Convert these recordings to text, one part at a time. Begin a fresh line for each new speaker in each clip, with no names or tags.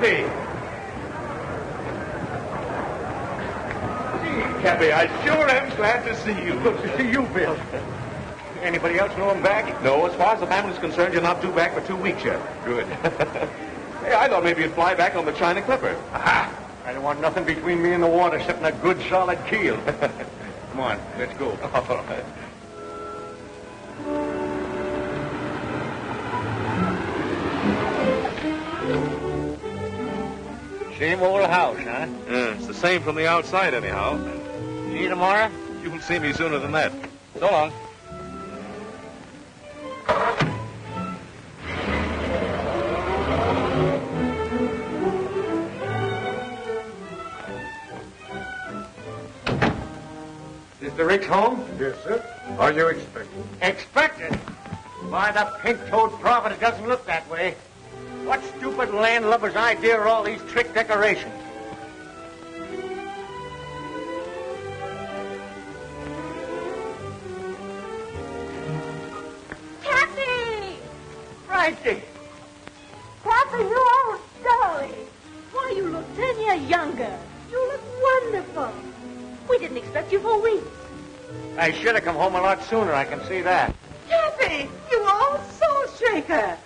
Cappy! Gee, Cappy, I sure am glad to see you.
Good to see you, Bill. Anybody else know him back?
No, as far as the family's concerned, you're not due back for 2 weeks yet.
Good.
Hey, I thought maybe you'd fly back on the China Clipper.
Aha! I don't want nothing between me and the water except a good, solid keel. Come on, let's go.
All right.
Same old house, huh?
Yeah, it's the same from the outside, anyhow.
See you tomorrow?
You'll see me sooner than that. So long.
Mr. Rick's home?
Yes, sir. Are you expecting?
Expected? Why, the pink-toed prophet doesn't look that way. What stupid landlubber's idea are all these trick decorations?
Cappy!
Frankie!
Cappy, you old dolly! Why, you look 10 years younger. You look wonderful. We didn't expect you for weeks.
I should have come home a lot sooner, I can see that.
Cappy, you old soul shaker.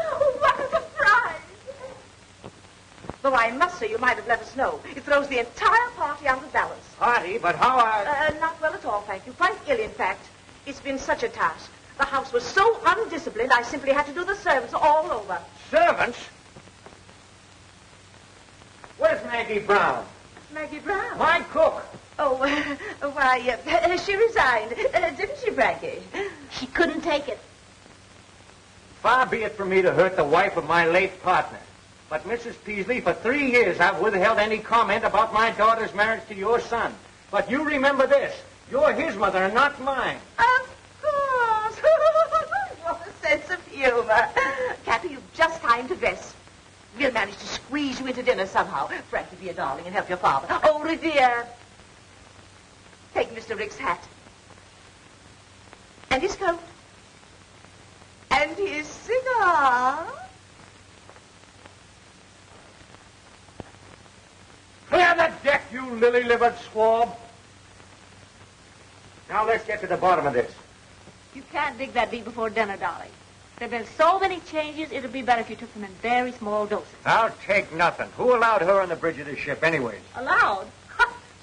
Oh, what a surprise. Though I must say you might have let us know. It throws the entire party out of balance.
Party, but how
Not well at all, thank you. Quite ill, in fact. It's been such a task. The house was so undisciplined, I simply had to do the servants all over.
Servants? Where's Maggie Brown?
Maggie Brown?
My cook.
Oh, why, she resigned. Didn't she, Frankie? She couldn't take it.
Far be it from me to hurt the wife of my late partner. But, Mrs. Peasley, for 3 years I've withheld any comment about my daughter's marriage to your son. But you remember this. You're his mother and not mine.
Of course. What a sense of humor. Cappy, you've just time to dress. We'll manage to squeeze you into dinner somehow. Frankie, be a darling and help your father. Oh, Revere. Take Mr. Rick's hat. And his coat. And his cigar.
Clear the deck, you lily-livered swab. Now let's get to the bottom of this.
You can't dig that deep before dinner, darling. There have been so many changes, it would be better if you took them in very small doses.
I'll take nothing. Who allowed her on the bridge of the ship anyways?
Allowed?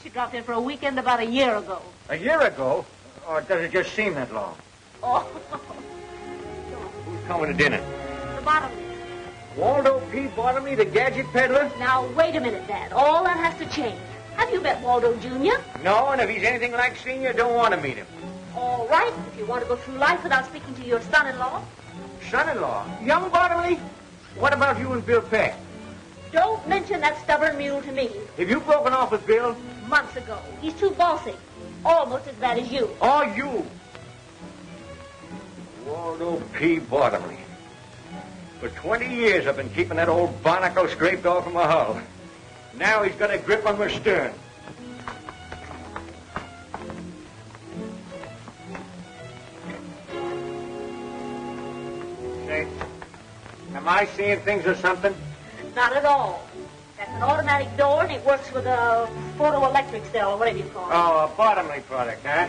She dropped in for a weekend about a year ago.
A year ago? Or does it just seem that long?
Oh,
Who's coming to dinner?
the bottom.
Waldo P. Bottomley, the gadget peddler?
Now, wait a minute, Dad. All that has to change. Have you met Waldo Jr.?
No, and if he's anything like Senior, don't want to meet him.
All right, if you want to go through life without speaking to your son-in-law.
Son-in-law? Young Bottomley? What about you and Bill Peck?
Don't mention that stubborn mule to me.
Have you broken off with Bill?
Months ago. He's too bossy. Almost as bad as you.
Or you? Waldo P. Bottomley. For 20 years I've been keeping that old barnacle scraped off of my hull. Now he's got a grip on my stern. Say, am I seeing things or something?
Not at all. That's an automatic door, and it works with a photoelectric cell, or whatever you call it.
Oh, a Bottomley product, huh?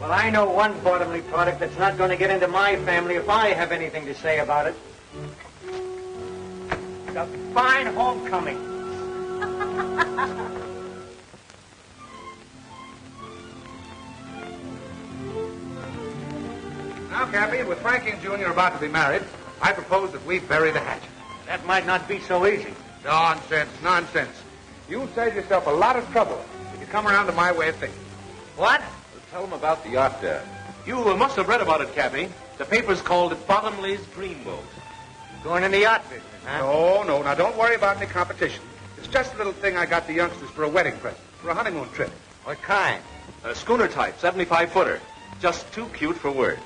Well, I know one Bottomley product that's not going to get into my family if I have anything to say about it. It's a fine homecoming.
Now, Cappy, with Frankie and Junior about to be married, I propose that we bury the hatchet.
That might not be so easy.
Nonsense, nonsense. You'll save yourself a lot of trouble if you come around to my way of thinking.
What?
Tell them about the yacht there. You must have read about it, Cappy. The papers called it Bottomley's Dreamboat.
Going in the yacht business, huh?
No. Now, don't worry about any competition. It's just a little thing I got the youngsters for a wedding present, for a honeymoon trip.
What kind?
A schooner type, 75-footer. Just too cute for words.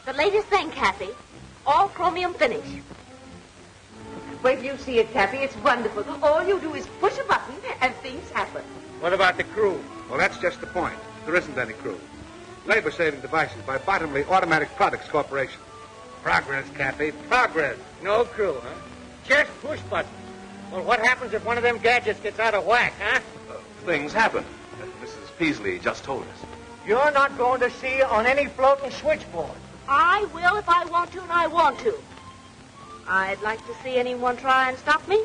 The latest thing, Cappy. All chromium finish.
Wait till you see it, Cappy. It's wonderful. All you do is push a button and things happen.
What about the crew?
Well, that's just the point. There isn't any crew. Labor-saving devices by Bottomley Automatic Products Corporation. Progress, Cappy, progress.
No clue, huh? Just push buttons. Well, what happens if one of them gadgets gets out of whack, huh?
Things happen. Mrs. Peasley just told us.
You're not going to see on any floating switchboard.
I will if I want to, and I want to. I'd like to see anyone try and stop me.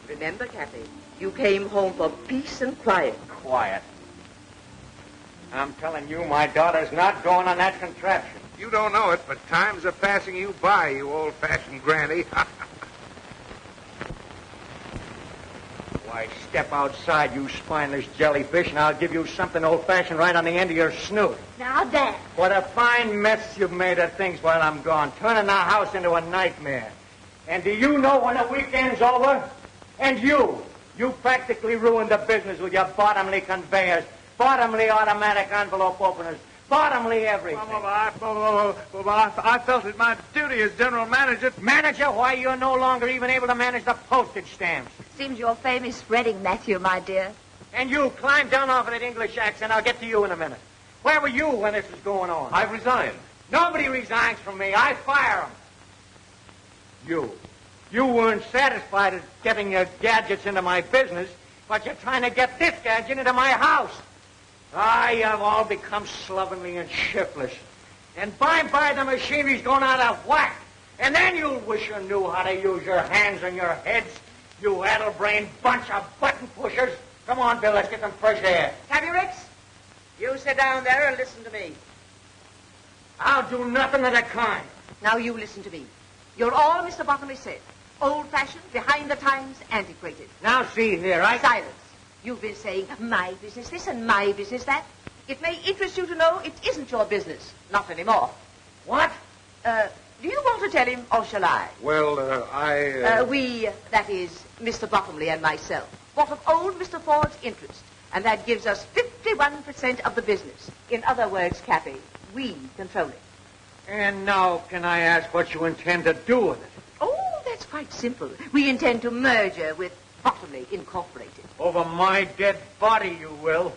Remember, Cappy, you came home for peace and quiet.
Quiet. I'm telling you, my daughter's not going on that contraption.
You don't know it, but times are passing you by, you old-fashioned granny.
Why, step outside, you spineless jellyfish, and I'll give you something old-fashioned right on the end of your snoot.
Now, Dad.
What a fine mess you've made of things while I'm gone, turning our house into a nightmare. And do you know when the weekend's over? And you practically ruined the business with your bottomly conveyors, bottomly automatic envelope openers, bottomly everything.
I felt it my duty as general manager.
Manager? Why, you're no longer even able to manage the postage stamps.
Seems your fame is spreading, Matthew, my dear.
And you, climb down off of that English accent. I'll get to you in a minute. Where were you when this was going on?
I've resigned.
Nobody resigns from me. I fire them. You weren't satisfied at getting your gadgets into my business, but you're trying to get this gadget into my house. You've all become slovenly and shiftless. And by and by the machinery's going out of whack. And then you'll wish you knew how to use your hands and your heads, you addle-brained bunch of button pushers. Come on, Bill, let's get some fresh air.
Cappy Ricks, you sit down there and listen to me.
I'll do nothing of the kind.
Now you listen to me. You're all Mr. Bottomley said. Old-fashioned, behind the times, antiquated.
Now see here,
Silence. You've been saying, my business this and my business that. It may interest you to know it isn't your business. Not anymore.
What?
Do you want to tell him, or shall I?
Well,
We, that is, Mr. Bottomley and myself, bought of old Mr. Ford's interest, and that gives us 51% of the business. In other words, Cappy, we control it.
And now can I ask what you intend to do with it?
Oh, that's quite simple. We intend to merger with Bottomley Incorporated.
Over my dead body, you will.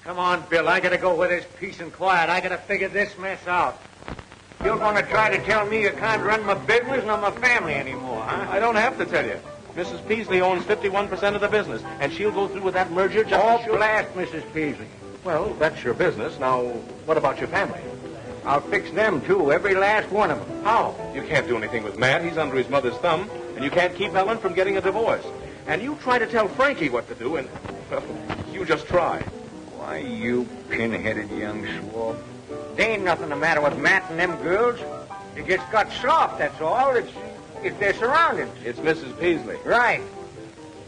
Come on, Bill. I gotta go where there's peace and quiet. I gotta figure this mess out. You're gonna try to tell me you can't run my business nor my family anymore, huh?
I don't have to tell you. Mrs. Peasley owns 51% of the business, and she'll go through with that merger just as sure.
Blast Mrs. Peasley.
Well, that's your business. Now, what about your family?
I'll fix them, too, every last one of them.
How? You can't do anything with Matt. He's under his mother's thumb. And you can't keep Ellen from getting a divorce. And you try to tell Frankie what to do, and, well, you just try.
Why, you pin-headed young swab. There ain't nothing the matter with Matt and them girls. They just got soft, that's all. It's their surroundings.
It's Mrs. Peasley.
Right.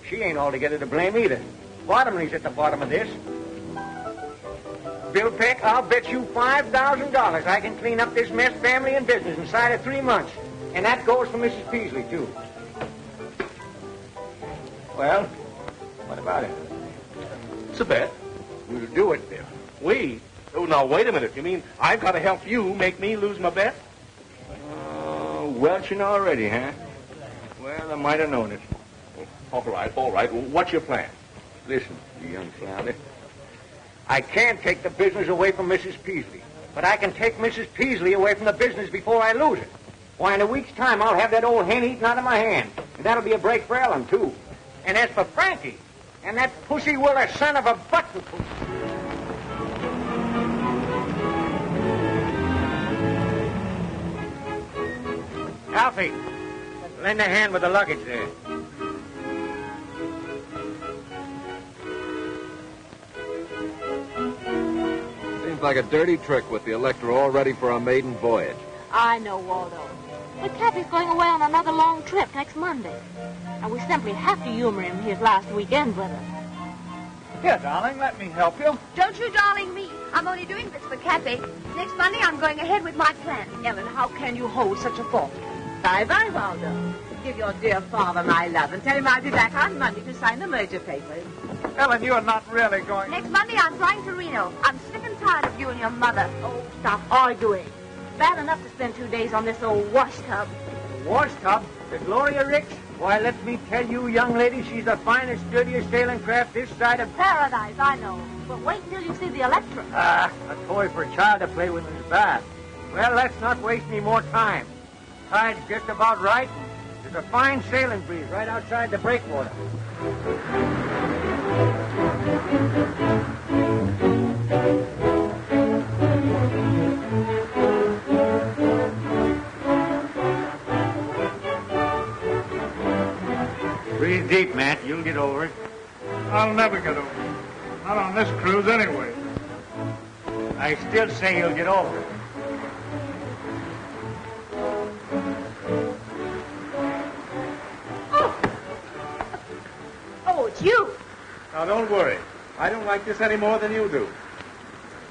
She ain't altogether to blame either. Bottomley's at the bottom of this. Bill Peck, I'll bet you $5,000 I can clean up this mess, family and business, inside of 3 months. And that goes for Mrs. Peasley, too. Well, what about it?
It's a bet.
We'll do it, Bill.
We? Oh, now, wait a minute. You mean I've got to help you make me lose my bet?
Welching already, huh? Well, I might have known it.
All right. What's your plan?
Listen, you young flounder. I can't take the business away from Mrs. Peasley, but I can take Mrs. Peasley away from the business before I lose it. Why, in a week's time, I'll have that old hen eaten out of my hand. And that'll be a break for Ellen, too. And as for Frankie, and that pussy-willer son of a button push. Alfie, lend a hand with the luggage there.
Seems like a dirty trick with the Electra all ready for our maiden voyage.
I know, Waldo. But Cappy's going away on another long trip next Monday. And we simply have to humor him his last weekend with us.
Here, darling, let me help you.
Don't you darling me. I'm only doing this for Cappy. Next Monday, I'm going ahead with my plan.
Ellen, how can you hold such a thought? Bye-bye, Waldo. Give your dear father my love and tell him I'll be back on Monday to sign the merger papers.
Ellen, you're not really going...
Next Monday, I'm flying to Reno. I'm sick and tired of you and your mother.
Oh, stop arguing. Bad enough to spend 2 days on this old wash tub.
Wash tub? The Gloria Ricks? Why, let me tell you, young lady, she's the finest, dirtiest sailing craft this side of...
Paradise, I know. But wait till you see the Electra.
A toy for a child to play with in his bath. Well, let's not waste any more time. Tide's just about right. There's a fine sailing breeze right outside the breakwater. Breathe deep, Matt. You'll get over it.
I'll never get over it. Not on this cruise, anyway.
I still say you'll get over it.
Oh, it's you.
Now, don't worry. I don't like this any more than you do.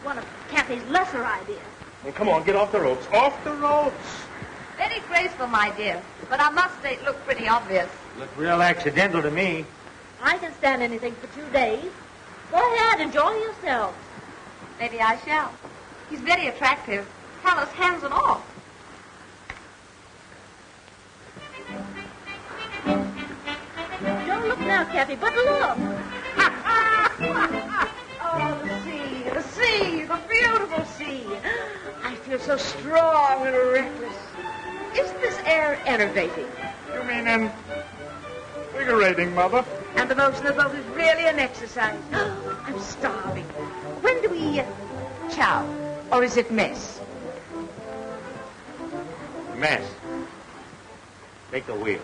One of Cappy's lesser ideas.
Well, come on, get off the ropes. Off the ropes!
Very graceful, my dear. But I must say it looked pretty obvious.
Looked real accidental to me.
I can stand anything for 2 days. Go ahead, enjoy yourself.
Maybe I shall. He's very attractive. Callous hands and all.
Don't look now, Cappy, but look.
Oh, the sea, the beautiful sea. I feel so strong and reckless. Isn't this air enervating?
You mean invigorating, Mother?
And the motion of the boat is really an exercise. I'm starving. When do we chow? Or is it mess?
Mess. Take the wheel.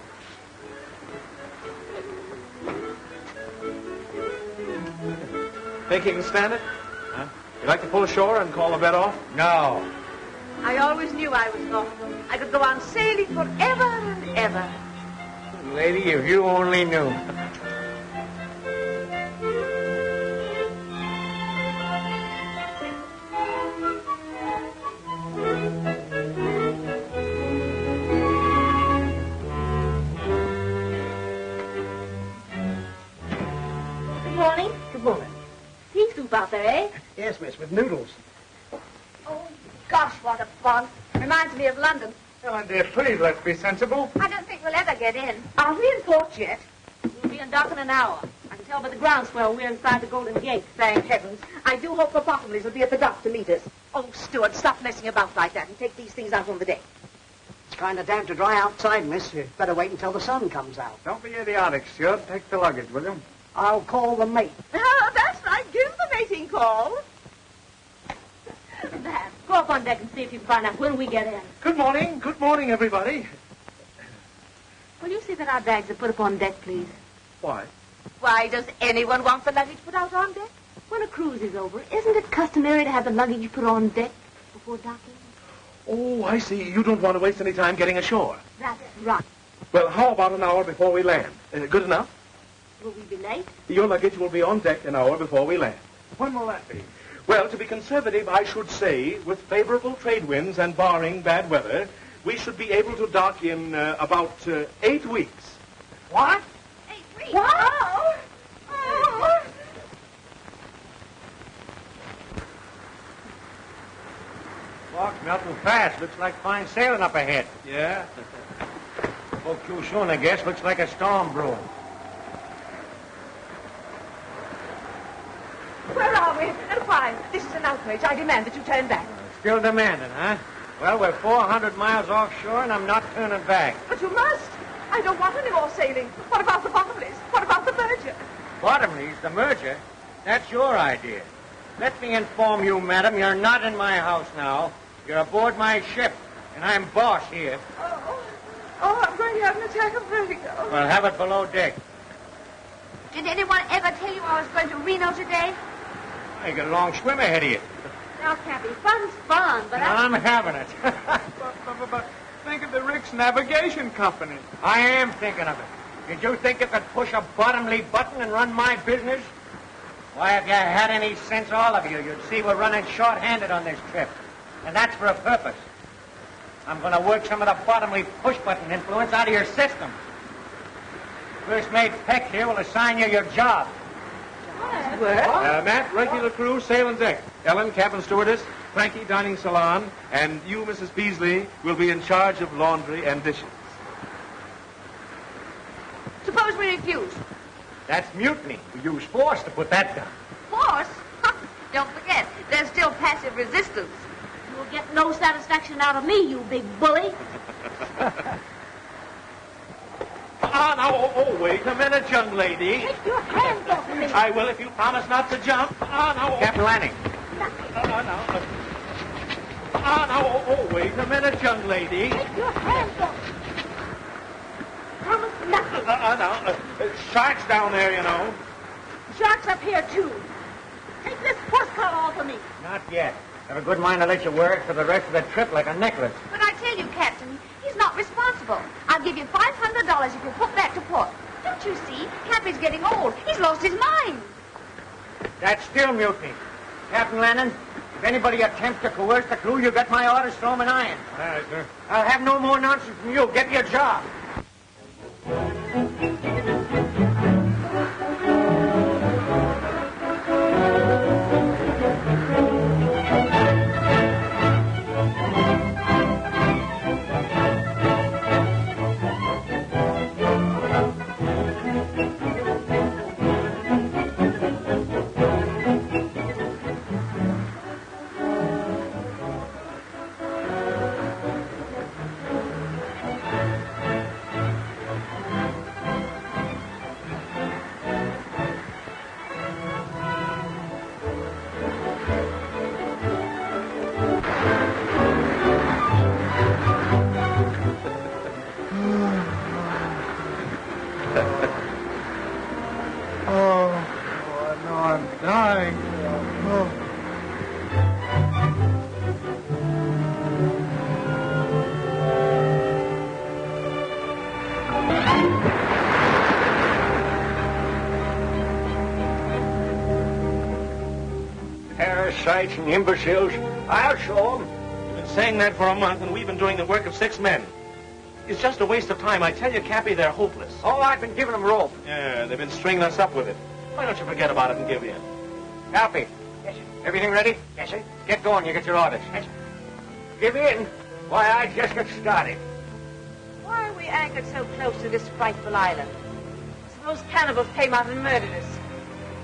Think you can stand it? Huh? You like to pull ashore and call the bed off?
No.
I always knew I was going. I could go on sailing forever and ever.
Lady, if you only knew.
Good morning.
Good morning.
Pea soup out there, eh?
Yes, miss, with noodles.
Oh, gosh, what a fun. Reminds me of London.
Ellen, dear, please, let's be sensible.
I don't think we'll ever get in.
Aren't we in port yet?
We'll be in dock in an hour. I can tell by the groundswell we're inside the Golden Gate.
Thank heavens. I do hope the Bottomleys will be at the dock to meet us. Oh, Stuart, stop messing about like that and take these things out on the deck.
It's kind of damp to dry outside, miss. You'd better wait until the sun comes out.
Don't be idiotic, Stuart. Take the luggage, will you?
I'll call the mate.
Oh, that's right. Give the mating call.
There. Go up on deck and see if you can find out when we get in.
Good morning, everybody.
Will you see that our bags are put up on deck, please?
Why?
Why does anyone want the luggage put out on deck?
When a cruise is over, isn't it customary to have the luggage put on deck before docking?
Oh, I see. You don't want to waste any time getting ashore.
That's right.
Well, how about an hour before we land? Good enough?
Will we be late?
Your luggage will be on deck an hour before we land.
When will that be?
Well, to be conservative, I should say, with favorable trade winds and barring bad weather, we should be able to dock in about 8 weeks.
What?
8 weeks.
Wow! Oh.
Fog's melting fast. Looks like fine sailing up ahead.
Yeah?
Spoke too soon, I guess. Looks like a storm brewing.
Where are we? And why? This is an outrage. I demand that you turn back.
Still demanding, huh? Well, we're 400 miles offshore, and I'm not turning back.
But you must. I don't want any more sailing. What about the Bottomleys? What about the merger?
Bottomleys, the merger? That's your idea. Let me inform you, madam, you're not in my house now. You're aboard my ship, and I'm boss here.
Oh, I'm going to have an attack of vertigo.
Well, have it below deck.
Did anyone ever tell you I was going to Reno today?
You got a long swim ahead of you.
Now, Cappy, fun's fun, but
I'm having it.
But think of the Rick's Navigation Company.
I am thinking of it. Did you think you could push a bottomly button and run my business? Why, if you had any sense, all of you, you'd see we're running short-handed on this trip. And that's for a purpose. I'm going to work some of the bottomly push-button influence out of your system. First mate Peck here will assign you your job.
Matt, regular crew, sail and deck. Ellen, cabin stewardess. Frankie, dining salon. And you, Mrs. Beasley, will be in charge of laundry and dishes.
refuse.
That's mutiny. We use force to put that down.
Force? Don't forget, there's still passive resistance.
You'll get no satisfaction out of me, you big bully.
Wait a minute, young lady.
Take your hands off of me.
I will if you promise not to jump.
Captain Lanning.
Wait a minute, young lady.
Take your hands off. Promise nothing.
Shark's down there, you know.
Shark's up here, too. Take this horse collar off of me.
Not yet. Have a good mind to let you wear it for the rest of the trip like a necklace.
But I tell you, Captain, he's not responsible. I'll give you $500 if you put back to port. Don't you see? Cappy's getting old. He's lost his mind.
That's still mutiny. Captain Lanning, if anybody attempts to coerce the crew, you get my orders, throw 'em in iron.
All right, sir.
I'll have no more nonsense from you. Get your job. Parasites and imbeciles. I'll show 'em.
You've been saying that for a month, and we've been doing the work of 6 men. It's just a waste of time. I tell you, Cappy, they're hopeless.
Oh, I've been giving 'em rope.
Yeah, they've been stringing us up with it. Why don't you forget about it and give in?
Cappy. Yes, sir. Everything ready? Yes, sir. Get going. You get your orders. Yes, sir. Give in. Why, I just got started.
Why are we anchored so close to this frightful island? Suppose cannibals came out and murdered us.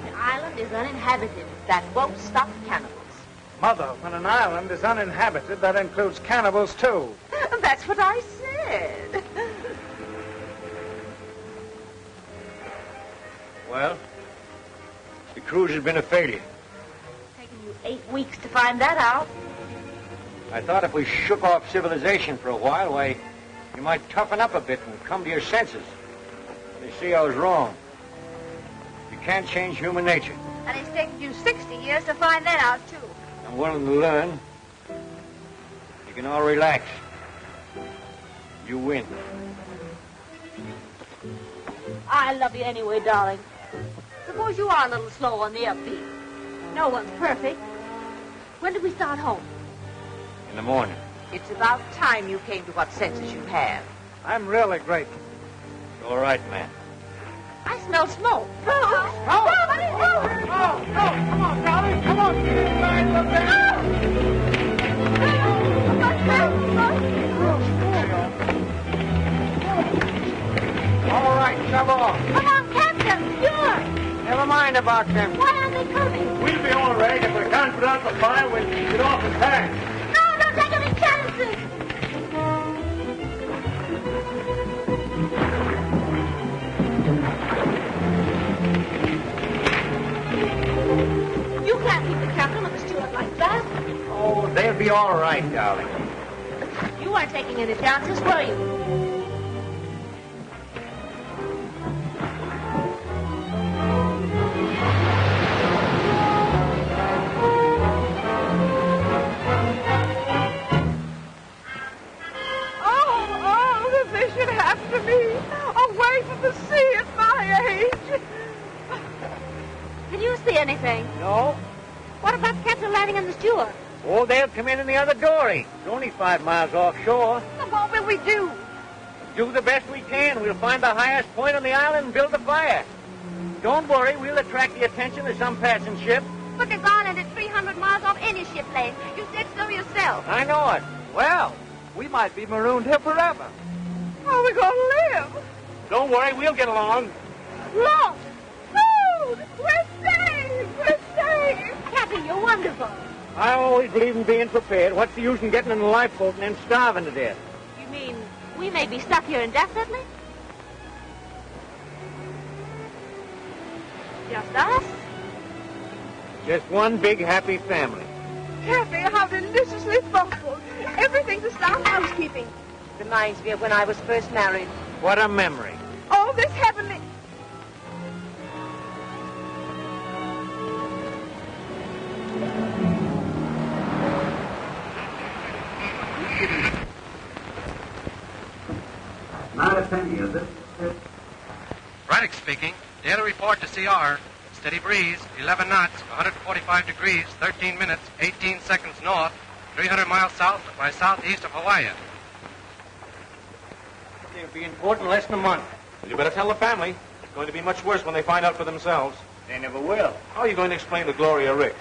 The island is uninhabited. That won't stop cannibals.
Mother, when an island is uninhabited, that includes cannibals, too.
That's what I said.
Well, the cruise has been a failure.
Taken you 8 weeks to find that out.
I thought if we shook off civilization for a while, why, you might toughen up a bit and come to your senses. They see I was wrong. You can't change human nature.
And it's taken you 60 years to find that out, too.
I'm willing to learn. You can all relax. You win.
I love you anyway, darling. Suppose you are a little slow on the upbeat. No one's perfect. When did we start home?
In the morning.
It's about time you came to what senses you have.
I'm really grateful.
It's all right, man.
I smell smoke.
Come on, darling. Come on.
All right, shove off.
Come on, Captain. Sure.
Never mind about them.
Why aren't they coming?
We'll be all right if we can't put out the fire when we get off the tank.
No, don't take any chances. You can't keep the captain with the steward like that.
Oh, they'll be all right, darling.
You weren't taking any chances, were you?
Anything?
No.
What about Captain Lanning and the steward?
Oh, they'll come in the other dory. It's only 5 miles offshore.
Well, what will we do?
Do the best we can. We'll find the highest point on the island and build the fire. Don't worry, we'll attract the attention of some passing ship.
But this island is 300 miles off any ship lane. You said so yourself.
I know it.
Well, we might be marooned here forever.
How are we going to live?
Don't worry, we'll get along.
Look! Food! We're saved! We're saved! Cappy, you're wonderful.
I always believe in being prepared. What's the use in getting in a lifeboat and then starving to death?
You mean we may be stuck here indefinitely? Just us?
Just one big happy family.
Cappy, how deliciously thoughtful. Everything to start housekeeping. Reminds me of when I was first married.
What a memory.
Oh, this heavenly...
Not a penny, is it?
Braddock speaking. Daily report to CR. Steady breeze, 11 knots, 145 degrees, 13 minutes, 18 seconds north, 300 miles south by southeast of Hawaii.
It'll be in port in less than a month.
Well, you better tell the family. It's going to be much worse when they find out for themselves.
They never will.
How are you going to explain to Gloria Ricks?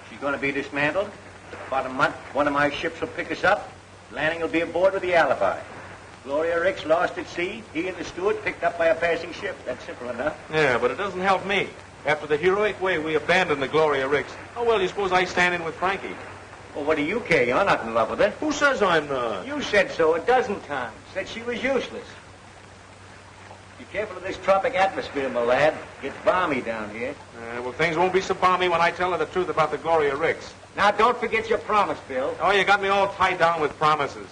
She's going to be dismantled. In about a month, one of my ships will pick us up. Landing will be aboard with the alibi. Gloria Ricks lost at sea. He and the steward picked up by a passing ship. That's simple enough.
Yeah, but it doesn't help me. After the heroic way we abandoned the Gloria Ricks, how well do you suppose I stand in with Frankie?
Well, what do you care? You're not in love with her.
Who says I'm not?
You said so a dozen times. Said she was useless. Be careful of this tropic atmosphere, my lad. Gets balmy down here.
Well, things won't be so balmy when I tell her the truth about the Gloria Ricks.
Now, don't forget your promise, Bill.
Oh, you got me all tied down with promises.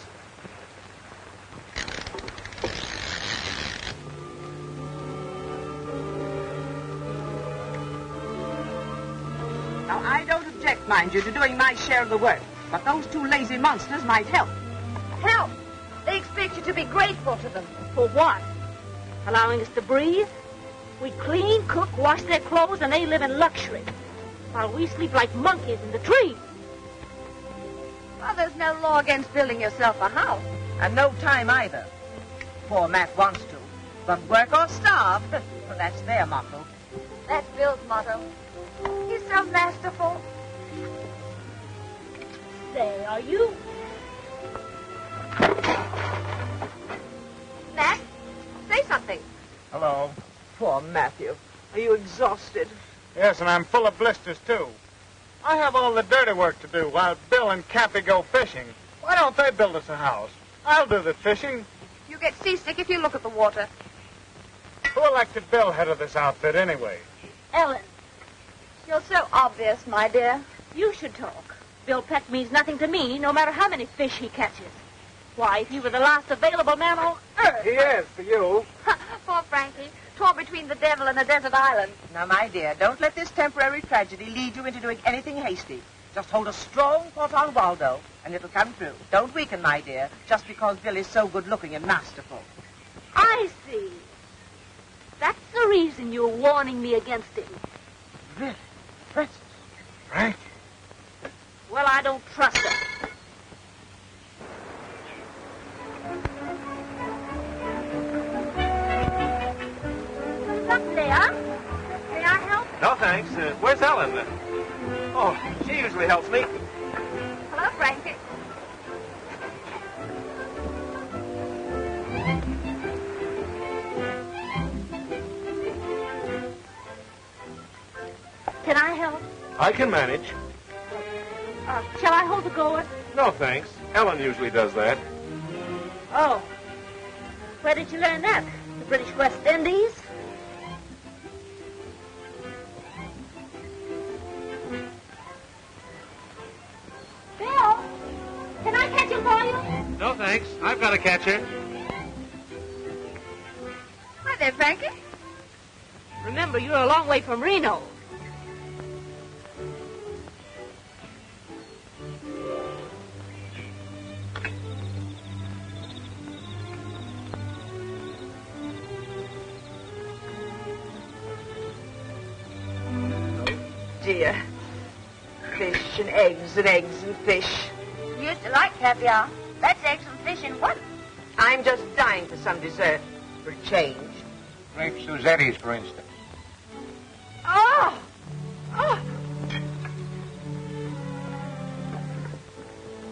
Now, I don't object, mind you, to doing my share of the work. But those two lazy monsters might help.
Help! They expect you to be grateful to them. For what? Allowing us to breathe? We clean, cook, wash their clothes, and they live in luxury. While we sleep like monkeys in the trees.
Well, there's no law against building yourself a house. And no time either. Poor Matt wants to. But work or starve, well, that's their motto.
That's Bill's motto. He's so masterful.
Say, are you?
Matt, say something.
Hello.
Poor Matthew. Are you exhausted?
Yes, and I'm full of blisters, too. I have all the dirty work to do while Bill and Cappy go fishing. Why don't they build us a house? I'll do the fishing.
You get seasick if you look at the water.
Who elected Bill head of this outfit, anyway?
Ellen,
You're so obvious, my dear.
you should talk. Bill Peck means nothing to me, no matter how many fish he catches. Why, if he were the last available man on earth...
He is, for you.
Poor Frankie, torn between the devil and a desert island.
Now, my dear, don't let this temporary tragedy lead you into doing anything hasty. Just hold a strong thought on Waldo, and it'll come true. Don't weaken, my dear, just because Bill is so good-looking and masterful.
I see. That's the reason you're warning me against him.
Really? Princess? Frank?
Well, I don't trust him. Look there. May I help?
No, thanks. Where's Ellen? Oh, she usually helps me.
Hello, Frankie.
Can I help?
I can manage.
Shall I hold the gourd?
No, thanks. Ellen usually does that.
Oh. Where did you learn that? The British West Indies? Bill, can I catch him for you?
No, thanks. I've got a catcher.
Hi there, Frankie.
Remember, you're a long way from Reno.
Dear. Fish and eggs and eggs and fish.
You used to like caviar. That's eggs and fish in one.
I'm just dying for some dessert. For a change.
Grape Suzetti's, for instance.
Oh! Oh!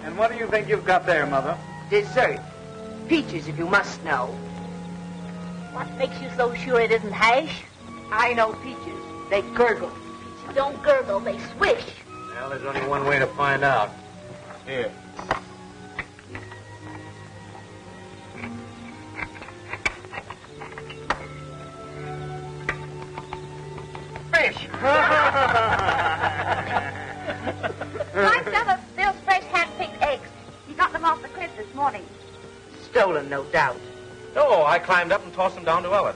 And what do you think you've got there, Mother?
Dessert. Peaches, if you must know.
What makes you so sure it isn't hash?
I know peaches. They gurgle.
Peaches don't gurgle, they swish.
Well, there's only one way to find out. Here.
Fish.
Like some of Bill's fresh hand-picked eggs. He got them off the cliff this morning.
Stolen, no doubt.
Oh, I climbed up and tossed them down to Ellen.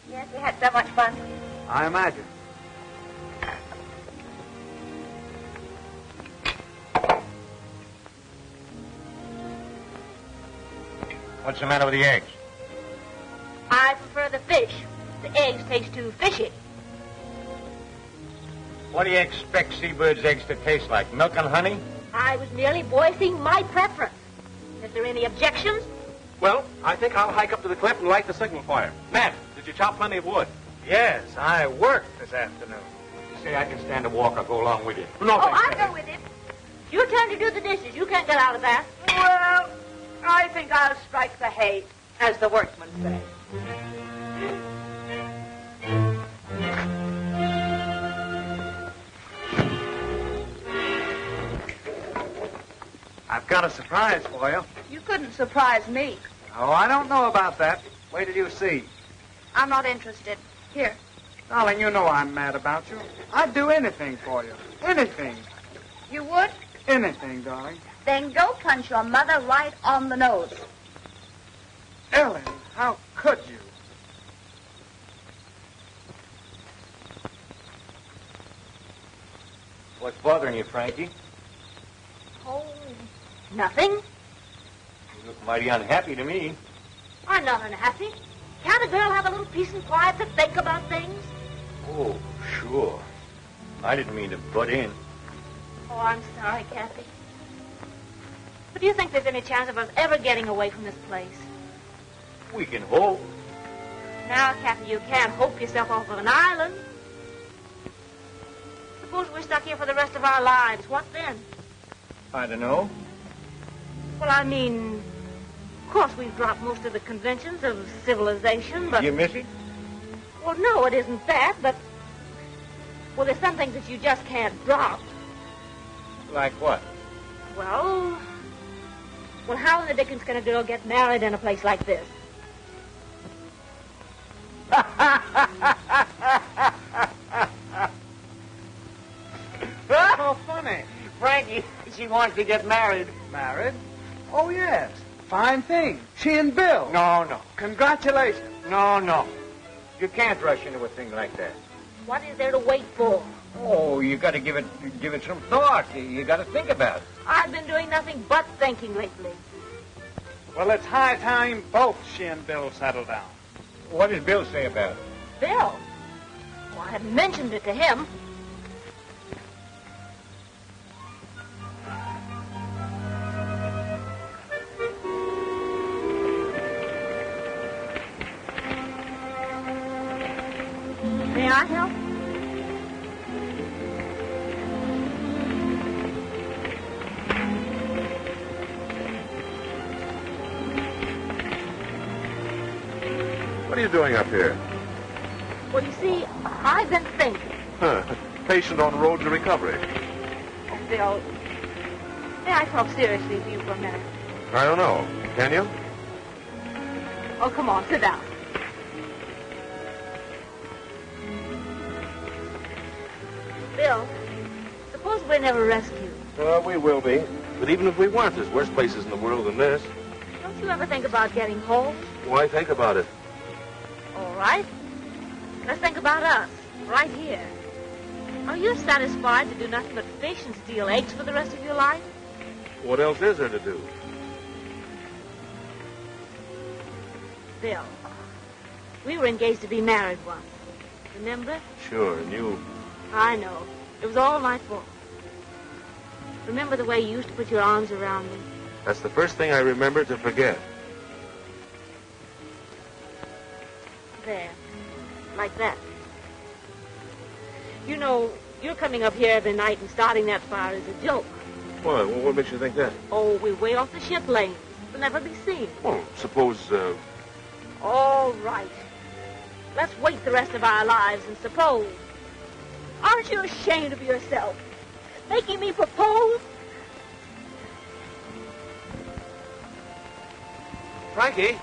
Yes, we had so much fun.
I imagine. What's the matter with the eggs?
I prefer the fish. The eggs taste too fishy.
What do you expect seabirds' eggs to taste like? Milk and honey?
I was merely voicing my preference. Is there any objections?
Well, I think I'll hike up to the cliff and light the signal fire. Matt, did you chop plenty of wood?
Yes, I worked this afternoon. You say I can stand a walk, I'll go along with you.
No,
Oh, I'll go with him.
Your turn to do the dishes. You can't get out of that.
Well, I think I'll strike the hay, as the workmen say.
I've got a surprise for you.
You couldn't surprise me.
Oh, I don't know about that. Wait till you see.
I'm not interested. Here.
Darling, you know I'm mad about you. I'd do anything for you. Anything.
You would?
Anything, darling.
Then go punch your mother right on the nose.
Ellen, how could you?
What's bothering you, Frankie?
Oh, nothing.
You look mighty unhappy to me.
I'm not unhappy. Can't a girl have a little peace and quiet to think about things?
Oh, sure. I didn't mean to butt in.
Oh, I'm sorry, Cappy. But do you think there's any chance of us ever getting away from this place?
We can hope.
Now, Cappy, you can't hope yourself off of an island. Suppose we're stuck here for the rest of our lives. What then?
I don't know.
Well, I mean, of course we've dropped most of the conventions of civilization, but...
You miss it?
Well, no, it isn't that, but... Well, there's some things that you just can't drop.
Like what?
Well, how in the dickens can a girl get married in a place like this?
So funny.
Frankie, she wants to get married.
Married? Oh, yes. Fine thing. She and Bill.
No.
Congratulations.
No. You can't rush into a thing like that.
What is there to wait for?
Oh, you got to give it some thought. You got to think about it.
I've been doing nothing but thinking lately.
Well, it's high time both she and Bill settle down.
What does Bill say about it?
Bill? Well, I haven't mentioned it to him. May I help?
What are you doing up here?
Well, you see, I've been thinking.
Patient on road to recovery.
Oh, Bill, may I talk seriously to you for a minute?
I don't know. Can you?
Oh, come on, sit down. Bill, suppose we're never rescued.
We will be. But even if we weren't, there's worse places in the world than this.
Don't you ever think about getting home?
Why think about it?
All right. Let's think about us, right here. Are you satisfied to do nothing but fish and steal eggs for the rest of your life?
What else is there to do?
Bill, we were engaged to be married once. Remember?
Sure, and you...
I know. It was all my fault. Remember the way you used to put your arms around me?
That's the first thing I remember to forget.
There. Like that. You know, you're coming up here every night and starting that fire is a joke.
Why? Well, what makes you think that?
Oh, we're way off the ship lane. We'll never be seen.
Well, suppose,
All right. Let's wait the rest of our lives and suppose. Aren't you ashamed of yourself? Making me propose?
Frankie?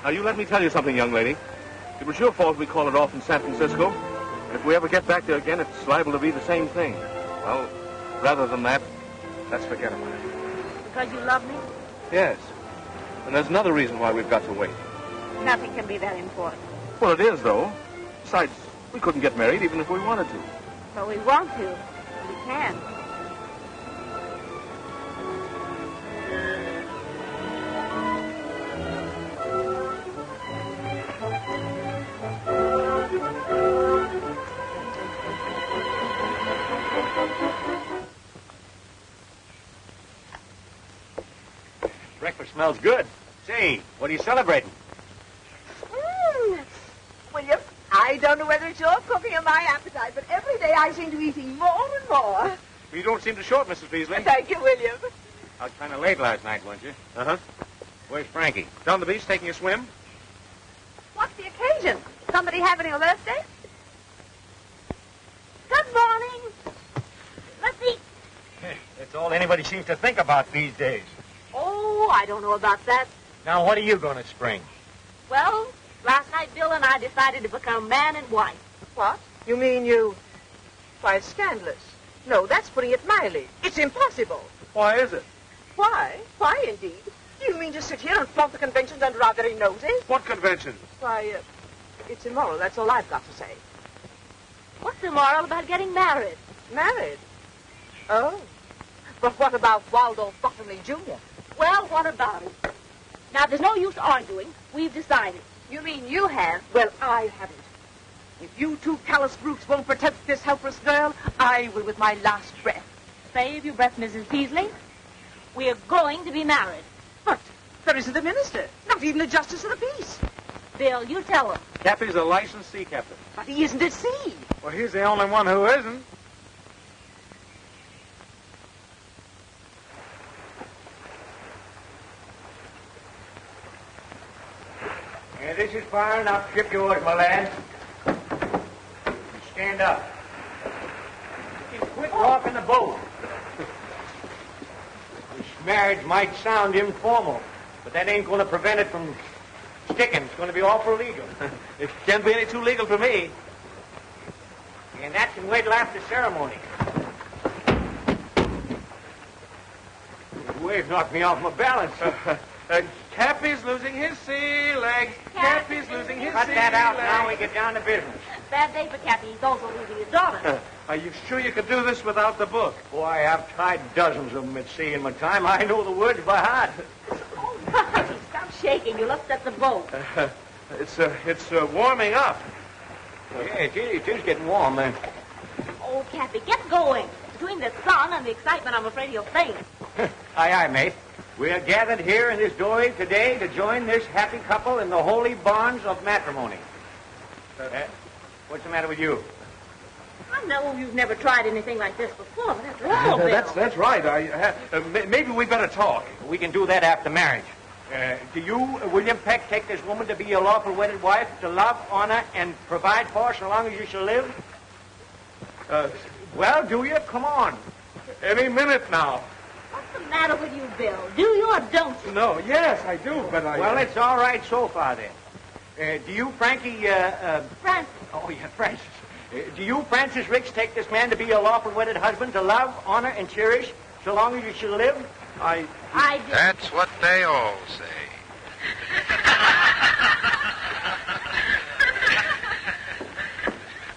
Now, you let me tell you something, young lady. It was your fault we called it off in San Francisco. If we ever get back there again, it's liable to be the same thing. Well, rather than that, let's forget about it.
Because you love me?
Yes. And there's another reason why we've got to wait.
Nothing can be that important.
Well, it is, though. Besides, we couldn't get married even if we wanted to.
But we want to. We can.
Breakfast smells good. Say, what are you celebrating?
William, I don't know whether it's your cooking or my appetite, but every day I seem to be eating more and more.
You don't seem to short, Mrs. Beasley.
Thank you, William.
I was kind of late last night, weren't you?
Uh-huh.
Where's Frankie?
Down the beach taking a swim?
What's the occasion? Somebody having a birthday?
Good morning. Let's eat.
That's all anybody seems to think about these days.
Oh, I don't know about that.
Now, what are you going to spring?
Well, last night Bill and I decided to become man and wife.
What? You mean you... Why, it's scandalous. No, that's putting it mildly. It's impossible.
Why is it?
Why? Why, indeed? Do you mean to sit here and flaunt the conventions under our very noses?
What conventions?
Why, it's immoral. That's all I've got to say.
What's immoral about getting married?
Married? Oh. But what about Waldo Bottomley Jr.?
Well, what about it? Now, there's no use arguing. We've decided.
You mean you have? Well, I haven't. If you two callous brutes won't protect this helpless girl, I will with my last breath.
Save your breath, Mrs. Beasley. We are going to be married.
But there isn't a minister, not even a justice of the peace.
Bill, you tell him.
Cappy's a licensed sea captain.
But he isn't at sea.
Well, he's the only one who isn't.
Yeah, this is fire enough. Ship yours, my lad. Stand up. Quit walking the boat. This marriage might sound informal, but that ain't going to prevent it from sticking. It's going to be awful legal.
It can't be any too legal for me.
And that can wait till after ceremony. The wave knocked me off my balance.
Cappy's losing his sea legs. Cappy's losing his sea legs.
Cut that out now. We get down to business.
Bad day for Cappy. He's also losing his daughter.
Are you sure you could do this without the book?
Boy, I've tried dozens of them at sea in my time. I know the words by heart.
Oh, Cappy, stop shaking. You'll upset the boat.
It's warming up.
Yeah, it is getting warm, man.
Oh, Cappy, get going. Between the sun and the excitement, I'm afraid you'll faint.
Aye, aye, mate. We are gathered here in this doorway today to join this happy couple in the holy bonds of matrimony. What's the matter with you?
I know you've never tried anything like this before, but after all, Bill.
That's right. Maybe we better talk.
We can do that after marriage. Do you, William Peck, take this woman to be your lawful wedded wife, to love, honor, and provide for so long as you shall live? Well, do you? Come on.
Any minute now.
What's the matter with you, Bill? Do you or don't you?
No, yes, I do, but I...
Well, it's all right so far, then. Do you, Frankie,
Francis.
Oh, yeah, Francis. Do you, Francis Ricks, take this man to be your lawful wedded husband, to love, honor, and cherish so long as you shall live?
I do.
That's what they all say.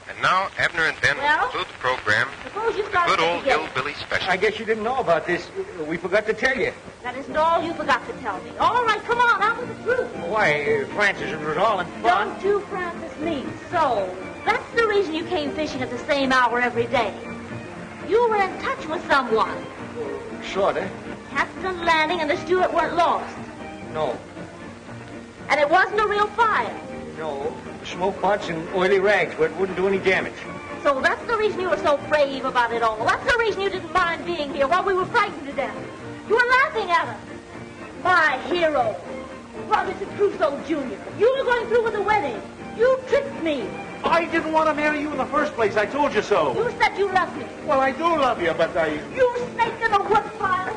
And now, Abner and Ben will conclude the program.
Suppose you start
Good old
together.
hillbilly special.
I guess you didn't know about this. We forgot to tell you.
That isn't all you forgot to tell me. All right, come on, out with the truth.
Why, Francis, it was all in fun.
Don't you, Francis, me. So, that's the reason you came fishing at the same hour every day. You were in touch with someone.
Sorta.
Captain Lanning and the steward weren't lost.
No.
And it wasn't a real fire.
No. Smoke pots and oily rags where it wouldn't do any damage.
so. That's the reason you were so brave about it all. That's the reason you didn't mind being here while we were frightened to death. You were laughing at us. My hero, Robinson Crusoe Jr. You were going through with the wedding. You tricked me.
I didn't want to marry you in the first place. I told you so.
You said you loved me.
Well, I do love you, but I...
You snake in the woodpile.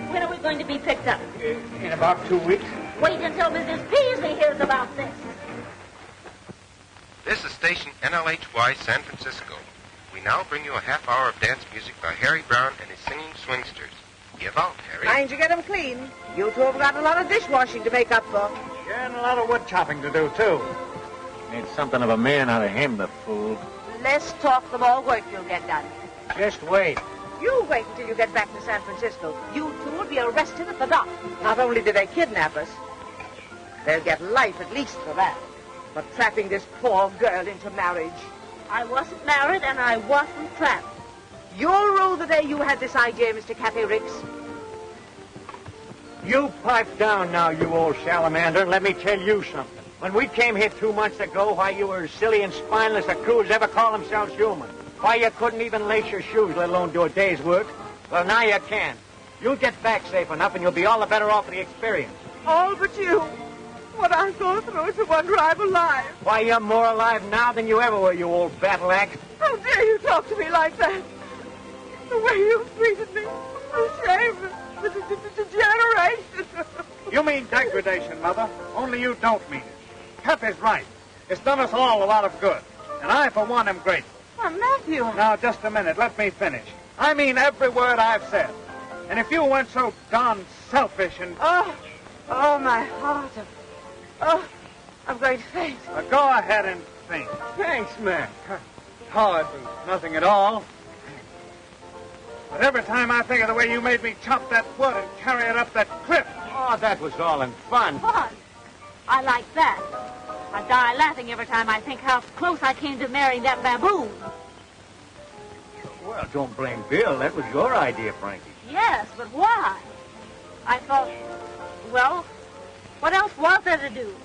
When are we going to be picked up?
In about 2 weeks.
Wait until Mrs. Peasley hears about this.
This is station NLHY San Francisco. We now bring you a half hour of dance music by Harry Brown and his singing swingsters. Give out, Harry.
Mind you get them clean. You two have got a lot of dishwashing to make up for.
Yeah, and a lot of wood chopping to do, too. Made something of a man out of him, the fool.
Less talk, the more work you'll get done.
Just wait.
You wait until you get back to San Francisco. You two will be arrested at the dock. Not only did they kidnap us, they'll get life at least for that. But trapping this poor girl into marriage.
I wasn't married and I wasn't trapped.
You'll rue the day you had this idea, Mr. Cappy Ricks.
You pipe down now, you old salamander, and let me tell you something. When we came here 2 months ago, why, you were as silly and spineless a crew as ever call themselves human. Why, you couldn't even lace your shoes, let alone do a day's work. Well, now you can. You'll get back safe enough, and you'll be all the better off for the experience.
All but you. What I'll go through to wonder I'm alive.
Why, you're more alive now than you ever were, you old battle axe.
How dare you talk to me like that? The way you treated me. The shame. The degeneration.
You mean degradation, Mother. Only you don't mean it. Cappy's right. It's done us all a lot of good. And I, for one, am grateful.
Oh, Matthew.
Now, just a minute. Let me finish. I mean every word I've said. And if you weren't so darn selfish and...
Oh, my heart. Oh, I'm going to faint.
Go ahead and faint.
Thanks, man.
Oh, it was nothing at all. But every time I think of the way you made me chop that wood and carry it up that cliff...
Oh, that was all in fun.
Fun? I like that. I die laughing every time I think how close I came to marrying that baboon.
Well, don't blame Bill. That was your idea, Frankie.
Yes, but why? I thought, well, what else was there to do?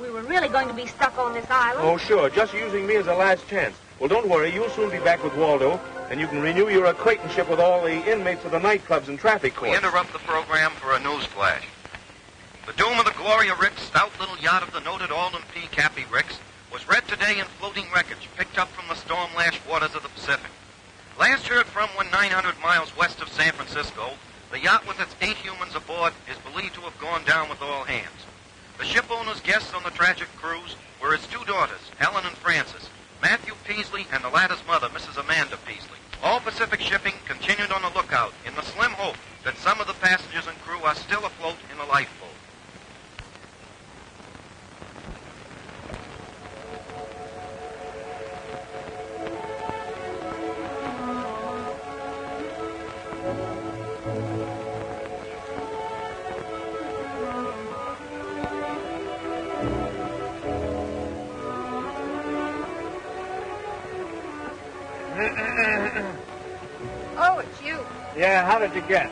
We were really going to be stuck on this island.
Oh, sure. Just using me as a last chance. Well, don't worry. You'll soon be back with Waldo, and you can renew your acquaintanceship with all the inmates of the nightclubs and traffic courts.
We interrupt the program for a news flash. The doom of the Gloria Ricks, stout little yacht of the noted Alden P. Cappy Ricks, was read today in floating wreckage picked up from the storm-lashed waters of the Pacific. Last heard from when 900 miles west of San Francisco, the yacht with its 8 humans aboard is believed to have gone down with all hands. The ship owner's guests on the tragic cruise were his 2 daughters, Helen and Frances, Matthew Peasley and the latter's mother, Mrs. Amanda Peasley. All Pacific shipping continued on the lookout in the slim hope that some of the passengers and crew are still afloat in a lifeboat.
Oh, it's you.
Yeah, how did you guess?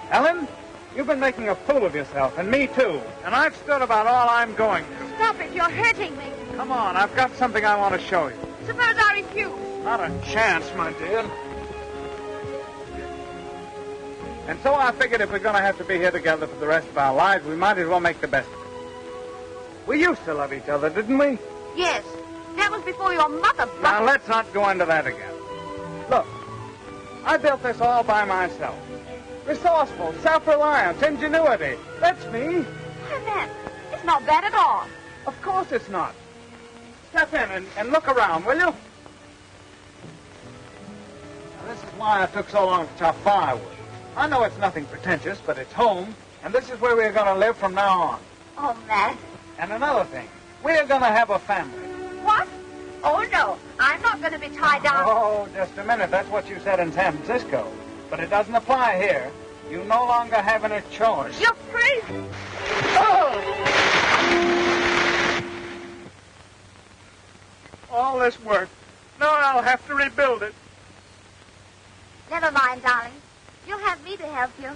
Helen, you've been making a fool of yourself, and me too. And I've stood about all I'm going to.
Stop it. You're hurting me.
Come on, I've got something I want to show you.
Suppose I refuse.
Not a chance, my dear. And so I figured if we're going to have to be here together for the rest of our lives, we might as well make the best of it. We used to love each other, didn't we?
Yes. That was before your mother...
Now, let's not go into that again. Look, I built this all by myself. Resourceful, self-reliance, ingenuity. That's me.
That, it's not bad at all.
Of course it's not. Step in and look around, will you? Now, this is why I took so long to chop firewood. I know it's nothing pretentious, but it's home, and this is where we're going to live from now on.
Oh, Matt.
And another thing, we're going to have a family.
What? Oh, no. I'm not going to be tied down.
Oh, just a minute. That's what you said in San Francisco. But it doesn't apply here. You no longer have any choice.
You're crazy.
Oh! All this work. Now I'll have to rebuild it.
Never mind, darling. You'll have me to help you.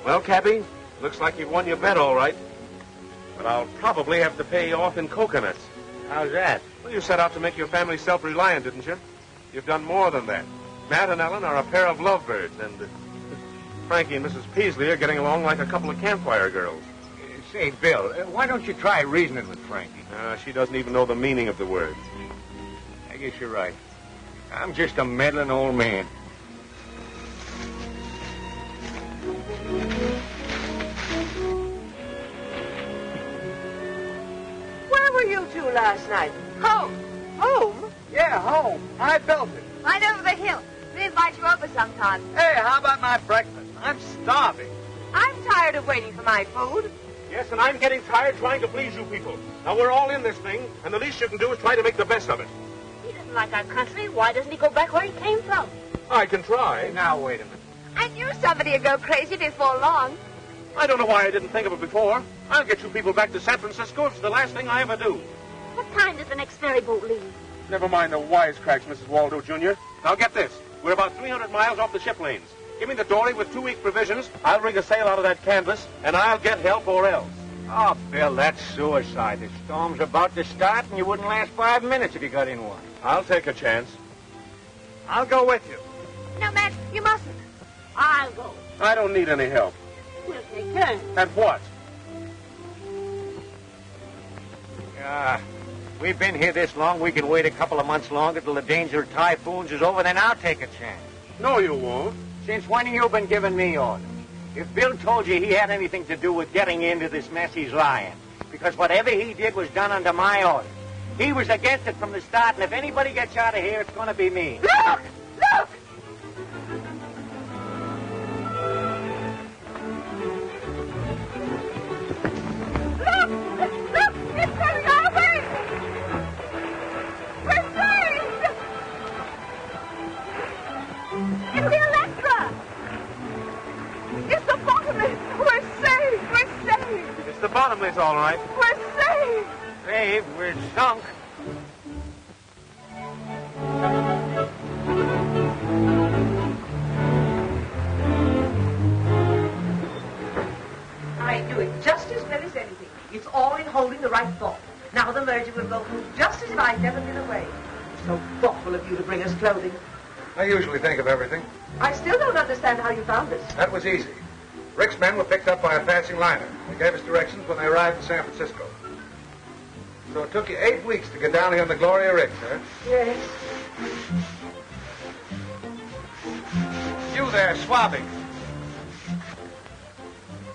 Well, Cappy, looks like you've won your bet all right. But I'll probably have to pay you off in coconuts.
How's that?
Well, you set out to make your family self-reliant, didn't you? You've done more than that. Matt and Ellen are a pair of lovebirds, and Frankie and Mrs. Peasley are getting along like a couple of campfire girls.
Say, Bill, why don't you try reasoning with Frankie?
She doesn't even know the meaning of the words.
I guess you're right. I'm just a meddling old man.
Where were you two last night?
Home.
Home?
Yeah, home. I built it.
Right over the hill. We invite you over sometime.
Hey, how about my breakfast? I'm starving.
I'm tired of waiting for my food.
Yes, and I'm getting tired trying to please you people. Now, we're all in this thing, and the least you can do is try to make the best of it.
He doesn't like our country. Why doesn't he go back where he came from?
I can try.
Now, wait a minute.
I knew somebody would go crazy before long.
I don't know why I didn't think of it before. I'll get you people back to San Francisco. It's the last thing I ever do.
What time does the next ferry boat leave?
Never mind the wisecracks, Mrs. Waldo, Jr. Now, get this. We're about 300 miles off the ship lanes. Give me the dory with 2 weeks' provisions. I'll rig a sail out of that canvas, and I'll get help or else.
Oh, Bill, that's suicide. The storm's about to start, and you wouldn't last 5 minutes if you got in one.
I'll take a chance.
I'll go with you.
No, Matt, you mustn't.
I'll go.
I don't need any help.
We'll take turns.
At what?
We've been here this long, we can wait a couple of months longer till the danger of typhoons is over, then I'll take a chance.
No, you won't.
Since when have you been giving me orders? If Bill told you he had anything to do with getting into this mess, he's lying. Because whatever he did was done under my orders. He was against it from the start, and if anybody gets out of here, it's going to be me.
Look! Look! Look! It's coming our way! We're saved!
It's the Electra.
It's the bottomless! We're saved! We're saved!
It's the bottomless, all right.
We're saved!
Saved, we're sunk.
I do it just as well as anything. It's all in holding the right thought. Now the merger will go through just as if I'd never been away. So thoughtful of you to bring us clothing.
I usually think of everything.
I still don't understand how you found us.
That was easy. Rick's men were picked up by a passing liner. They gave us directions when they arrived in San Francisco. So it took you 8 weeks to get down here on the Gloria Rick, huh?
Yes.
You there, swabbing.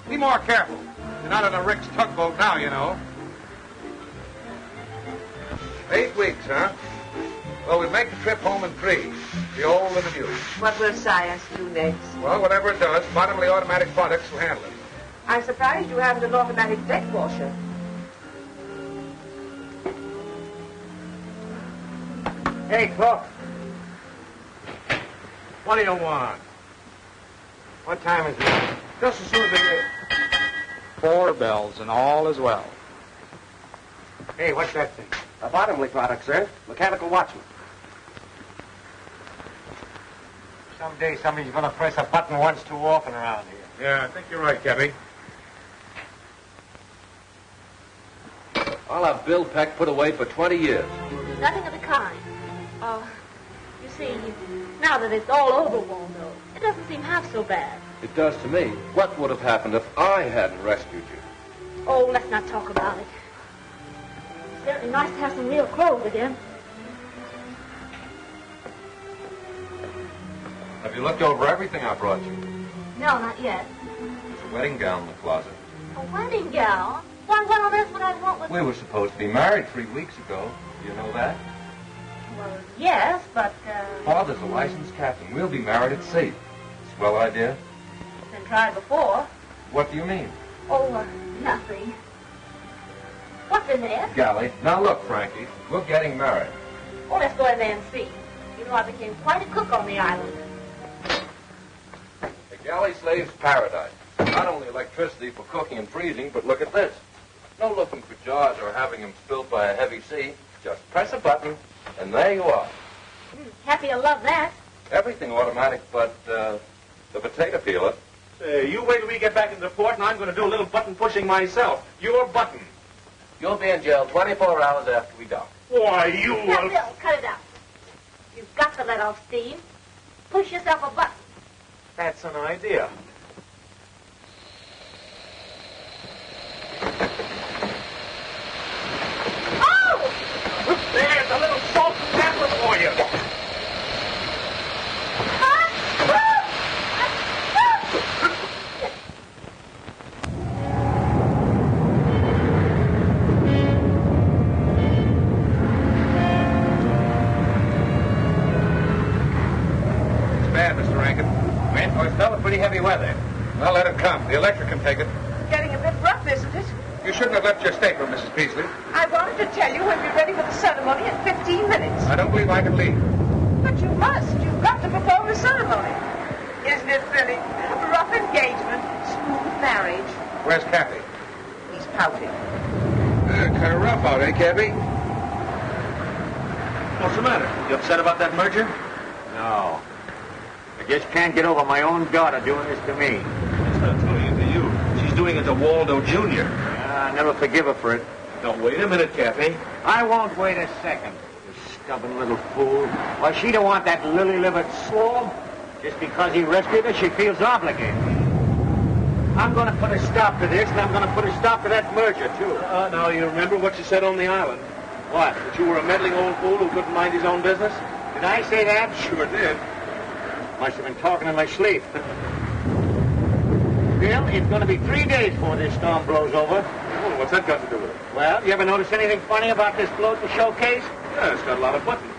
Be more careful. You're not on a Rick's tugboat now, you know. 8 weeks, huh? Well, we'll make the trip home in 3. The old and the new.
What will science do next?
Well, whatever it does, bottomly automatic products will handle it.
I'm surprised you haven't an automatic deck washer.
Hey, cook.
What do you want?
What time is it?
Just as soon as they...
4 bells, and all is well.
Hey, what's that thing?
A bottomly product, sir. Mechanical watchman.
Someday somebody's going to press a button once too often around here.
Yeah, I think you're right, Cappy.
I'll have Bill Peck put away for 20 years.
Nothing of the kind. Oh, you see, now that it's all over, Waldo, it doesn't seem half so bad.
It does to me. What would have happened if I hadn't rescued you?
Oh, let's not talk about it. It's certainly nice to have some real clothes again.
Have you looked over everything I brought you?
No, not yet.
There's a wedding gown in the closet.
A wedding gown? Why, what on earth would I want with...
We were supposed to be married 3 weeks ago. Do you know that?
Well, yes, but,
Father's a licensed captain. We'll be married at sea. Swell idea?
been tried before.
What do you mean?
Oh, nothing. What's in there?
Galley. Now look, Frankie, we're getting married.
Oh, let's go in there and see. You know, I became quite a cook on the island.
A galley slave's paradise. Not only electricity for cooking and freezing, but look at this. No looking for jars or having them spilled by a heavy sea. Just press a button, and there you are.
Happy to love that.
Everything automatic but the potato peeler.
Say, you wait till we get back into port, and I'm going to do a little button pushing myself. Your button.
You'll be in jail 24 hours after we dock.
Why, you...
Now, Bill, cut it out. You've got to let off steam. Push yourself a button.
That's an idea.
Oh!
There's a little salt and pepper for you.
Pretty heavy weather.
Well, let it come. The electric can take it.
Getting a bit rough, isn't it?
You shouldn't have left your stateroom, Mrs. Peasley.
I wanted to tell you when we're ready for the ceremony in 15 minutes.
I don't believe I can leave.
But you must. You've got to perform the ceremony. Isn't it thrilling? Rough engagement, smooth marriage.
Where's Cappy?
He's pouting.
Kind of rough out, eh, Cappy?
What's the matter? You upset about that merger?
No. I just can't get over my own daughter doing this to me.
She's not doing it to you. She's doing it to Waldo Jr.
I never forgive her for it.
Now, wait a minute, Cappy.
I won't wait a second, you stubborn little fool. Why, she don't want that lily-livered slob. Just because he rescued her, she feels obligated. I'm going to put a stop to this, and I'm going to put a stop to that merger, too.
Now, you remember what you said on the island?
What?
That you were a meddling old fool who couldn't mind his own business?
Did I say that?
Sure did.
Must have been talking in my sleep. Bill, it's going to be 3 days before this storm blows over.
Oh, what's that got to do with it?
Well, you ever notice anything funny about this float and showcase?
Yeah, it's got a lot of buttons.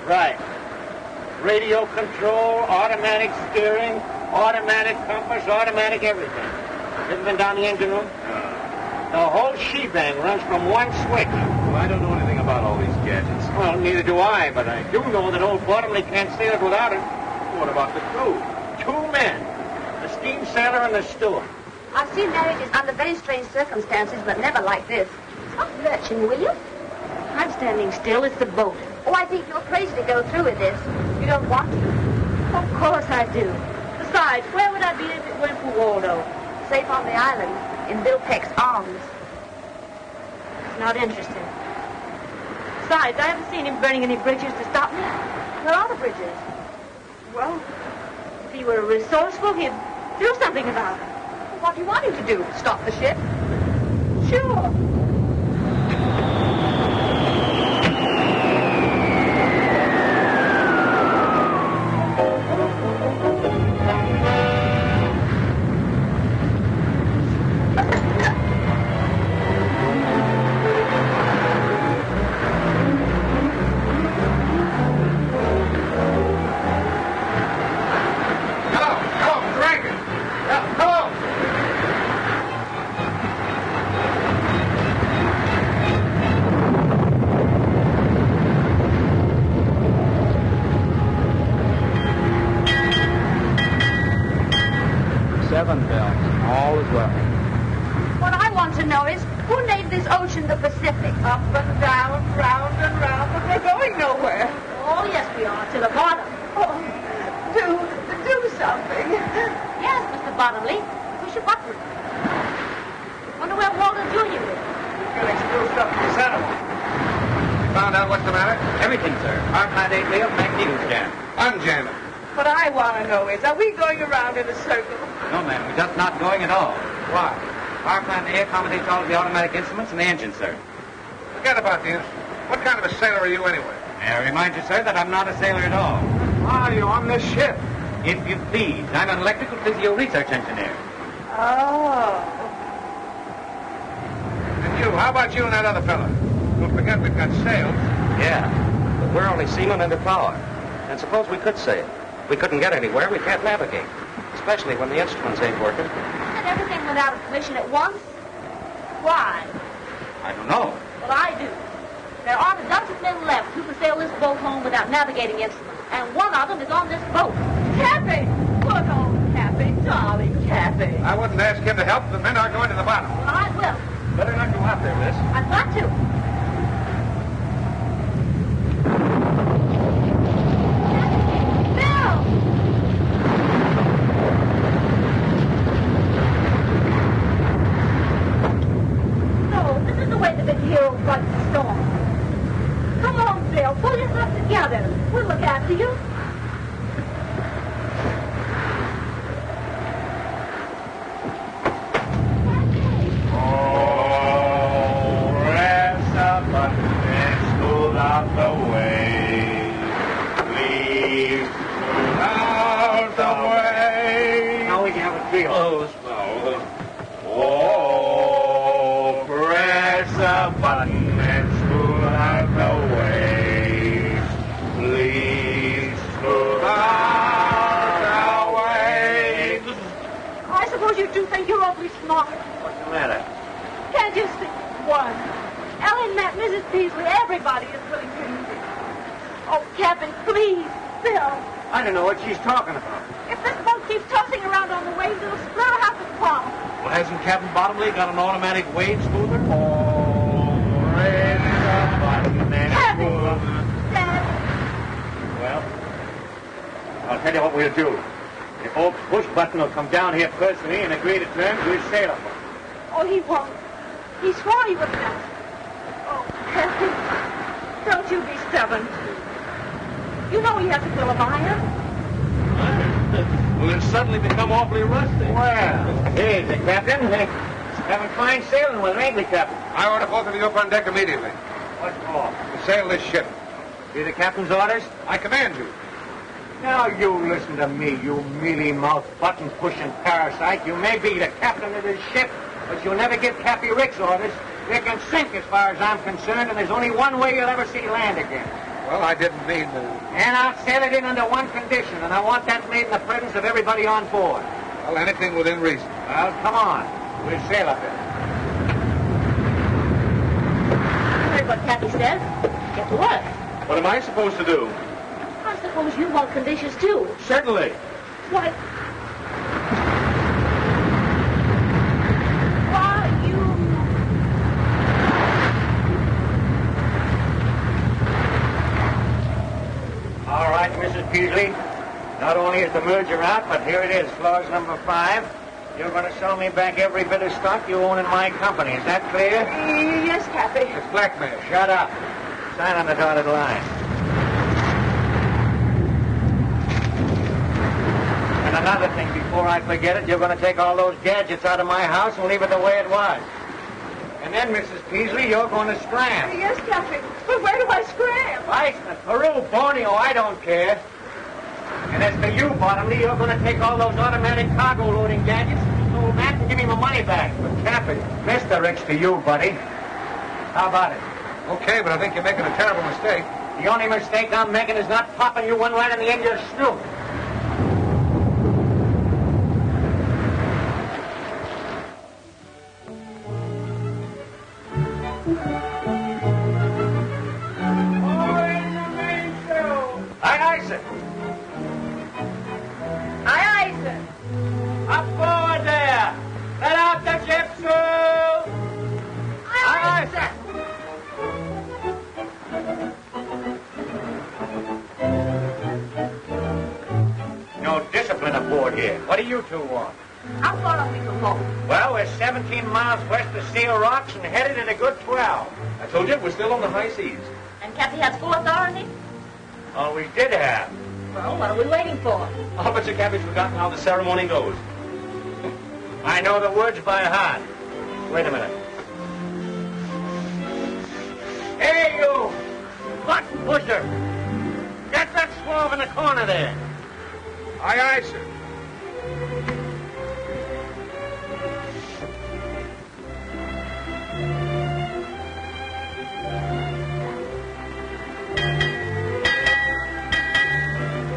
Right. Radio control, automatic steering, automatic compass, automatic everything. Ever been down the engine room? The whole shebang runs from one switch.
Well, I don't know anything about all these gadgets.
Well, neither do I, but I do know that old Bottomley can't sail it without it.
What about the crew?
2 men. The steam sailor and the steward.
I've seen marriages under very strange circumstances, but never like this. Stop lurching, will you?
I'm standing still. It's the boat.
Oh, I think you're crazy to go through with this. You don't want to.
Of course I do. Besides, where would I be if it weren't for Waldo?
Safe on the island, in Bill Peck's arms.
It's not interesting. Besides, I haven't seen him burning any bridges to stop me.
Where are the bridges?
Well, if he were resourceful, he'd do something about it.
What do you want him to do? Stop the ship?
Sure.
What I want to know is, who named this ocean the Pacific?
Up and down, round and round, but we're going nowhere.
Oh, yes, we are. To the bottom.
Oh, do something.
Yes, Mr. Bottomley. Push a button. Wonder where Waldo Jr. is.
Getting screwed up in the center. Found out what's the matter?
Everything, sir. Our plant ain't nailed, magnetos jam.
Unjam it.
What I want to know is, are we going around in a circle?
No, ma'am. We're just not going at all. Why? Our plant A accommodates all of the automatic instruments and the engine, sir.
Forget about the instrument. What kind of a sailor are you anyway?
May I remind you, sir, that I'm not a sailor at all.
Why are you on this ship?
If you please, I'm an electrical physio research engineer.
Oh.
And you, how about you and that other fella? Don't forget we've got sails.
Yeah, but we're only seamen under power. And suppose we could sail. We couldn't get anywhere, we can't navigate. Especially when the instruments ain't working.
And everything went out of commission at once? Why?
I don't know.
Well, I do. There aren't a dozen men left who can sail this boat home without navigating instruments. And one of them is on this boat.
Cappy! Good old Cappy, darling Cappy.
I wouldn't ask him to help. The men are going to the bottom.
Well, I will.
Better not go out there, miss.
I've got to. after you.
Press a button and smooth out the way. Please smooth out the way.
Now we can have a feel.
Oh, press a button and smooth out the way. Please smooth out the way.
I suppose you do think you're awfully smart.
What's the matter?
Can't you see? One. Ellen met Mrs. Peasley. Everybody is really crazy. Oh, Cappy, please, Bill.
I don't know what she's talking about.
If this boat keeps tossing around on the waves, it'll split or have to fall.
Well, hasn't Captain Bottomley got an automatic wave smoother?
Cappy! Dad!
Well, I'll tell you what we'll do. If old Push Button will come down here personally and agree to terms, we'll sail him.
Oh, he won't. He swore he would not. Oh, Cappy, don't you be stubborn. You know he has to fill a buyer.
Well, it's suddenly become awfully rusty.
Well, here's the captain. Having fine sailing with him, ain't we, Captain?
I order both of you up on deck immediately.
What for?
To sail this ship.
See the captain's orders?
I command you.
Now you listen to me, you mealy-mouthed, button-pushing parasite. You may be the captain of this ship, but you'll never give Cappy Rick's orders. They can sink as far as I'm concerned, and there's only one way you'll ever see land again.
Well, I didn't mean to...
And I'll sail it in under one condition, and I want that made in the presence of everybody on board.
Well, anything within reason.
Well, come on. We'll sail up it.
You heard what Cappy said. Get to work.
What am I supposed to do?
I suppose you want conditions, too.
Certainly.
Why, you...
All right, Mrs. Peasley. Not only is the merger out, but here it is, clause number 5. You're going to sell me back every bit of stock you own in my company. Is that clear?
Yes, Cappy.
It's blackmail.
Shut up. Sign on the dotted line. And another thing, before I forget it, you're going to take all those gadgets out of my house and leave it the way it was. And then, Mrs. Peasley, you're going to scram.
Yes, Cappy. But where do I scram?
Iceland, Peru, Borneo, I don't care. And as for you, Bottomley, you're going to take all those automatic cargo loading gadgets and sold that and give me my money back. But Cappy, Mr. Rich to you, buddy. How about it?
Okay, but I think you're making a terrible mistake.
The only mistake I'm making is not popping you one right in the end of your snoot. Aye, aye, sir. Aye, aye, sir. Up forward there. Let out the ship, sir. Aye, aye, sir. No discipline aboard here. What do you two want?
How far are we from home?
Well, we're 17 miles west of Seal Rocks and headed at a good 12.
I told you, we're still on the high seas.
And Cappy has full authority?
Oh, we did have.
Well, what are we waiting for?
I'll bet you Cappy's forgotten how the ceremony goes.
I know the words by heart. Wait a minute. Hey, you! Button pusher! Get that swab in the corner there.
Aye, aye, sir.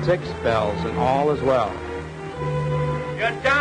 Six bells and all is well.
You're down